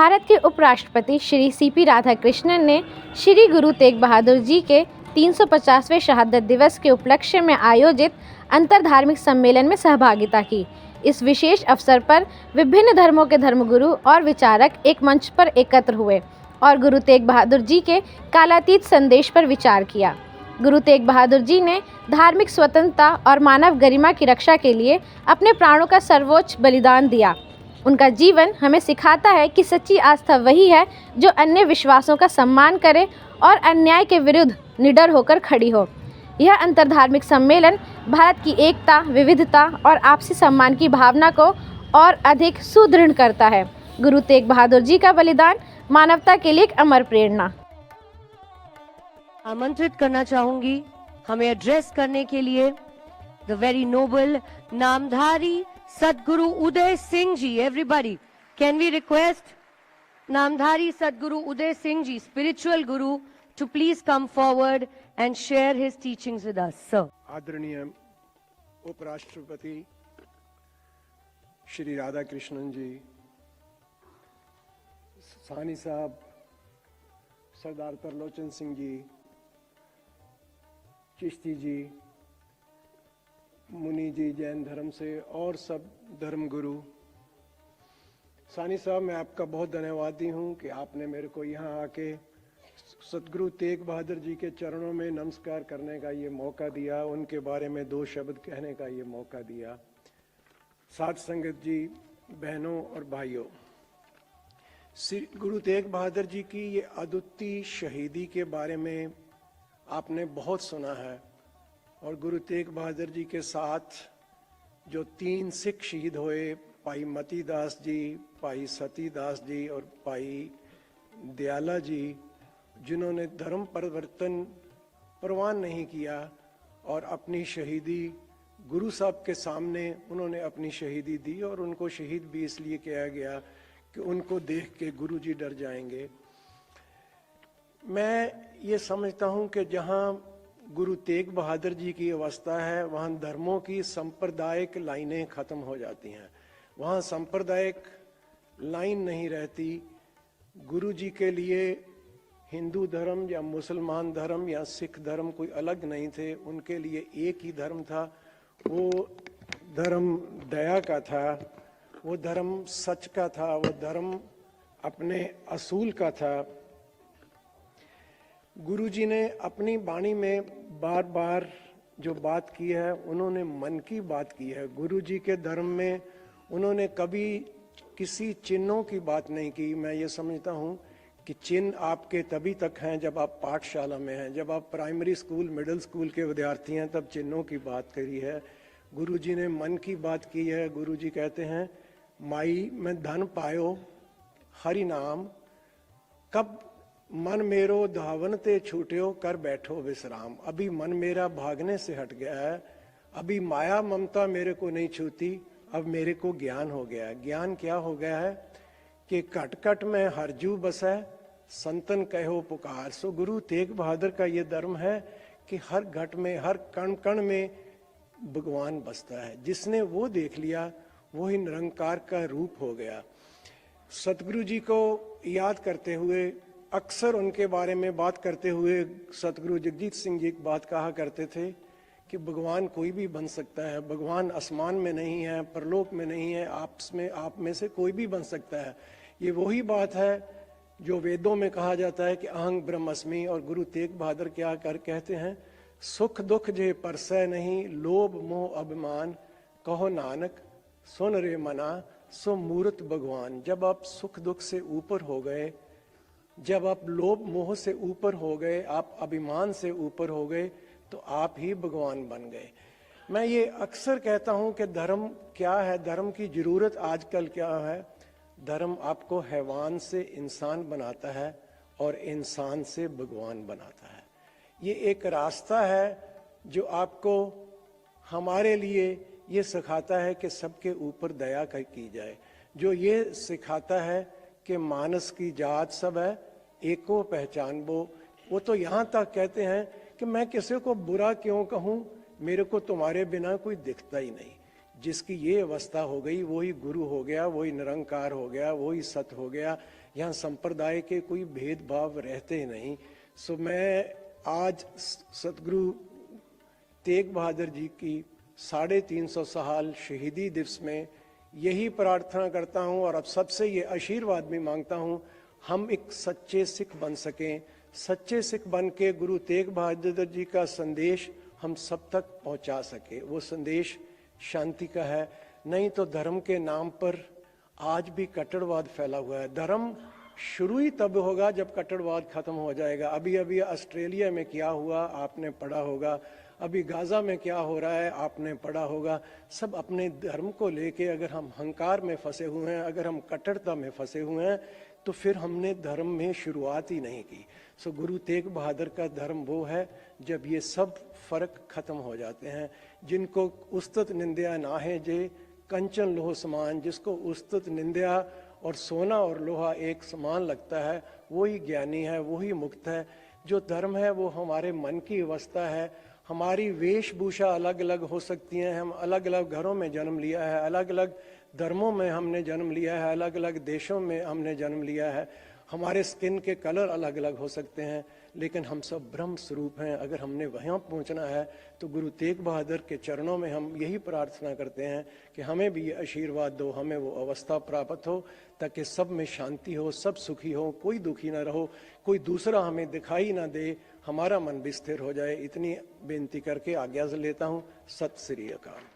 भारत के उपराष्ट्रपति श्री सीपी राधाकृष्णन ने श्री गुरु तेग बहादुर जी के 350वें शहादत दिवस के उपलक्ष्य में आयोजित अंतरधार्मिक सम्मेलन में सहभागिता की। इस विशेष अवसर पर विभिन्न धर्मों के धर्मगुरु और विचारक एक मंच पर एकत्र हुए और गुरु तेग बहादुर जी के कालातीत संदेश पर विचार किया। गुरु तेग बहादुर जी ने धार्मिक स्वतंत्रता और मानव गरिमा की रक्षा के लिए अपने प्राणों का सर्वोच्च बलिदान दिया। उनका जीवन हमें सिखाता है कि सच्ची आस्था वही है जो अन्य विश्वासों का सम्मान करे और अन्याय के विरुद्ध निडर होकर खड़ी हो। यह अंतरधार्मिक सम्मेलन भारत की एकता, विविधता और आपसी सम्मान की भावना को और अधिक सुदृढ़ करता है। गुरु तेग बहादुर जी का बलिदान मानवता के लिए एक अमर प्रेरणा। आमंत्रित करना चाहूंगी हमें एड्रेस करने के लिए द वेरी नोबल नामधारी सदगुरु Uday Singh ji. Everybody, can we request नामधारी सदगुरु Uday Singh ji, spiritual Guru, to please come forward and share his teachings with us, sir. आदरणीय उपराष्ट्रपति श्री राधा कृष्णन जी, सानी साहब, सरदार तरलोचन सिंह जी, चिश्ती जी, मुनि जी जैन धर्म से और सब धर्म गुरु। सानी साहब, मैं आपका बहुत धन्यवादी हूँ कि आपने मेरे को यहाँ आके सतगुरु तेग बहादुर जी के चरणों में नमस्कार करने का ये मौका दिया, उनके बारे में दो शब्द कहने का ये मौका दिया। साथ संगत जी, बहनों और भाइयों, श्री गुरु तेग बहादुर जी की ये अद्वितीय शहीदी के बारे में आपने बहुत सुना है और गुरु तेग बहादुर जी के साथ जो 3 सिख शहीद हुए, भाई मती दास जी, भाई सती दास जी और भाई दयाला जी, जिन्होंने धर्म परिवर्तन परवान नहीं किया और अपनी शहीदी गुरु साहब के सामने उन्होंने अपनी शहीदी दी और उनको शहीद भी इसलिए किया गया कि उनको देख के गुरु जी डर जाएंगे। मैं ये समझता हूँ कि जहाँ गुरु तेग बहादुर जी की अवस्था है, वहाँ धर्मों की सांप्रदायिक लाइनें खत्म हो जाती हैं, वहाँ सांप्रदायिक लाइन नहीं रहती। गुरु जी के लिए हिंदू धर्म या मुसलमान धर्म या सिख धर्म कोई अलग नहीं थे, उनके लिए एक ही धर्म था। वो धर्म दया का था, वो धर्म सच का था, वो धर्म अपने असूल का था। गुरु जी ने अपनी वाणी में बार बार जो बात की है, उन्होंने मन की बात की है। गुरु जी के धर्म में उन्होंने कभी किसी चिन्हों की बात नहीं की। मैं ये समझता हूँ कि चिन्ह आपके तभी तक हैं जब आप पाठशाला में हैं, जब आप प्राइमरी स्कूल, मिडिल स्कूल के विद्यार्थी हैं, तब चिन्हों की बात करी है। गुरु जी ने मन की बात की है। गुरु जी कहते हैं, माई मैं धन पायो हरि नाम, कब मन मेरो धावन ते छूट्यो कर बैठो विश्राम। अभी मन मेरा भागने से हट गया है, अभी माया ममता मेरे को नहीं छूती, अब मेरे को ज्ञान हो गया है। ज्ञान क्या हो गया है कि कट कट में हरजू बसै, संतन कहो पुकार। सो गुरु तेग बहादुर का ये धर्म है कि हर घट में, हर कण कण में भगवान बसता है। जिसने वो देख लिया, वो ही निरंकार का रूप हो गया। सतगुरु जी को याद करते हुए, अक्सर उनके बारे में बात करते हुए, सतगुरु जगजीत सिंह जी एक बात कहा करते थे कि भगवान कोई भी बन सकता है, भगवान आसमान में नहीं है, परलोक में नहीं है, आप में से कोई भी बन सकता है। ये वही बात है जो वेदों में कहा जाता है कि अहं ब्रह्मस्मि। और गुरु तेग बहादुर क्या कर कहते हैं, सुख दुख जे परसै नहीं, लोभ मोह अभिमान, कहो नानक सुन रे मना, सो मूर्त भगवान। जब आप सुख दुख से ऊपर हो गए, जब आप लोभ मोह से ऊपर हो गए, आप अभिमान से ऊपर हो गए, तो आप ही भगवान बन गए। मैं ये अक्सर कहता हूँ कि धर्म क्या है, धर्म की जरूरत आजकल क्या है। धर्म आपको हैवान से इंसान बनाता है और इंसान से भगवान बनाता है। ये एक रास्ता है जो आपको, हमारे लिए ये सिखाता है कि सबके ऊपर दया की जाए, जो ये सिखाता है कि मानस की जात सब है, एको पहचान वो तो यहाँ तक कहते हैं कि मैं किसी को बुरा क्यों कहूँ, मेरे को तुम्हारे बिना कोई दिखता ही नहीं। जिसकी ये अवस्था हो गई वही गुरु हो गया, वही निरंकार हो गया, वही सत हो गया। यहाँ संप्रदाय के कोई भेदभाव रहते नहीं। सो मैं आज सतगुरु तेग बहादुर जी की 350 साल शहीदी दिवस में यही प्रार्थना करता हूँ और अब सबसे ये आशीर्वाद भी मांगता हूँ, हम एक सच्चे सिख बन सकें, सच्चे सिख बन के गुरु तेग बहादुर जी का संदेश हम सब तक पहुँचा सके। वो संदेश शांति का है, नहीं तो धर्म के नाम पर आज भी कट्टरवाद फैला हुआ है। धर्म शुरू ही तब होगा जब कट्टरवाद खत्म हो जाएगा। अभी अभी ऑस्ट्रेलिया में क्या हुआ आपने पढ़ा होगा, अभी गाजा में क्या हो रहा है आपने पढ़ा होगा। सब अपने धर्म को लेके अगर हम अहंकार में फंसे हुए हैं, अगर हम कट्टरता में फंसे हुए हैं, तो फिर हमने धर्म में शुरुआत ही नहीं की। सो गुरु तेग बहादुर का धर्म वो है जब ये सब फर्क खत्म हो जाते हैं। जिनको उस्तत निंदा ना है जे कंचन लोह समान, जिसको उस्तत निंदा और सोना और लोहा एक समान लगता है, वही ज्ञानी है, वही मुक्त है। जो धर्म है वो हमारे मन की अवस्था है। हमारी वेशभूषा अलग अलग हो सकती हैं, हम अलग अलग घरों में जन्म लिया है, अलग अलग धर्मों में हमने जन्म लिया है, अलग अलग देशों में हमने जन्म लिया है, हमारे स्किन के कलर अलग अलग हो सकते हैं, लेकिन हम सब ब्रह्म स्वरूप हैं। अगर हमने वहाँ पहुँचना है तो गुरु तेग बहादुर के चरणों में हम यही प्रार्थना करते हैं कि हमें भी ये आशीर्वाद दो, हमें वो अवस्था प्राप्त हो ताकि सब में शांति हो, सब सुखी हो, कोई दुखी ना रहो, कोई दूसरा हमें दिखाई ना दे, हमारा मन भी स्थिर हो जाए। इतनी बेनती करके आज्ञा से लेता हूँ। सत श्री अकाल।